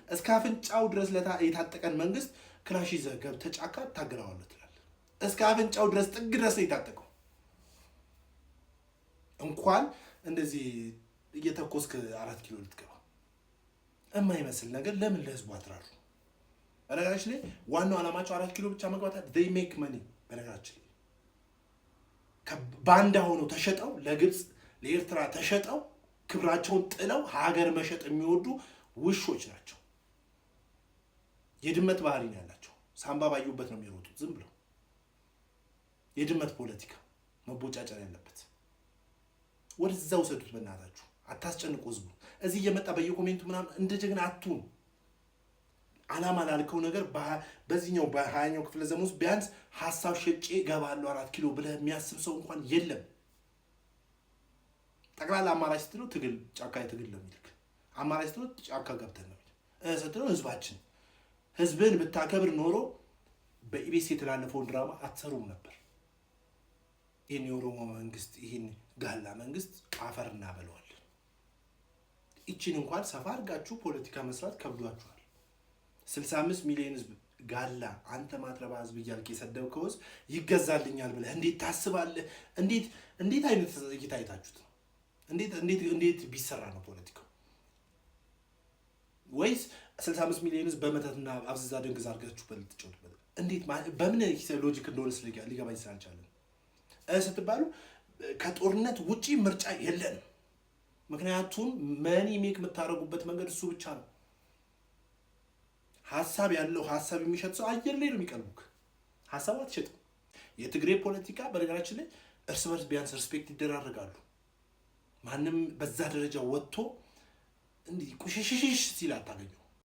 እስከ አፍንጫው ድረስ የታጠቀን መንግስት ክላሽ ይዘህ ገብተህ ጫካ ታገናዋለህ ትላለህ። እስከ አፍንጫው ድረስ ጥግ ድረስ ነው የታጠቀው። እንኳን እንደዚህ እየተኮስክ 4 ኪሎ ልትገባ የማይመስል ነገር ለምን ለህዝቡ አትራሩ? በነገራችን ላይ ዋናው ዓላማቸው 4 ኪሎ ብቻ መግባት they make money። በነገራችን ላይ ባንዳ ሆነው ተሸጠው ለግብፅ ለኤርትራ ተሸጠው ክብራቸውን ጥለው ሀገር መሸጥ የሚወዱ ውሾች ናቸው። የድመት ባህሪ ነው ያላቸው። ሳምባ ባዩበት ነው የሚሮጡት ዝም ብለው። የድመት ፖለቲካ መቦጫጨር ያለበት። ወደዛ ውሰዱት በእናታችሁ። አታስጨንቁ ህዝቡ። እዚህ እየመጣ በየኮሜንቱ ምናምን እንደ ጀግና አትሁን። ዓላማ ላልከው ነገር በዚህኛው በ20ኛው ክፍለ ዘመን ውስጥ ቢያንስ ሀሳብ ሸጬ እገባለሁ 4 ኪሎ ብለህ የሚያስብ ሰው እንኳን የለም። ጠቅላላ አማራጭ ስትለው ትግል ጫካ ትግል ነው የሚልክ። አማራጭ ስትለው ጫካ ገብተን ነው ስትለው ህዝባችን ህዝብን ብታከብር ኖሮ በኢቢኤስ የተላለፈውን ድራማ አትሰሩም ነበር። ይህን የኦሮሞ መንግስት ይህን ጋላ መንግስት አፈር እናበለዋለን። ይችን እንኳን ሰፋ አድርጋችሁ ፖለቲካ መስራት ከብዷችኋል። 65 ሚሊዮን ህዝብ ጋላ አንተ ማትረባ ህዝብ እያልክ የሰደብከው ህዝብ ይገዛልኛል ብለህ እንዴት ታስባለህ? እንዴት አይነት እይታ አይታችሁት ነው? እንዴት ቢሰራ ነው ፖለቲካው? ወይስ 65 ሚሊዮን ህዝብ በመተትና አብዝዛ ደንግዝ አድርጋችሁ በልትጮትበት እንዴት በምን ሎጂክ እንደሆነ ሊገባኝ ስላልቻለ ስትባሉ ከጦርነት ውጪ ምርጫ የለንም። ምክንያቱም መኒ ሜክ የምታደርጉበት መንገድ እሱ ብቻ ነው። ሀሳብ ያለው ሀሳብ የሚሸጥ ሰው አየር ላይ ነው የሚቀልቡክ። ሀሳብ አትሸጥም። የትግሬ ፖለቲካ በነገራችን ላይ እርስ በርስ ቢያንስ ሪስፔክት ይደራረጋሉ። ማንም በዛ ደረጃ ወጥቶ እንዲህ ቁሽሽሽ ሲል አታገኘው።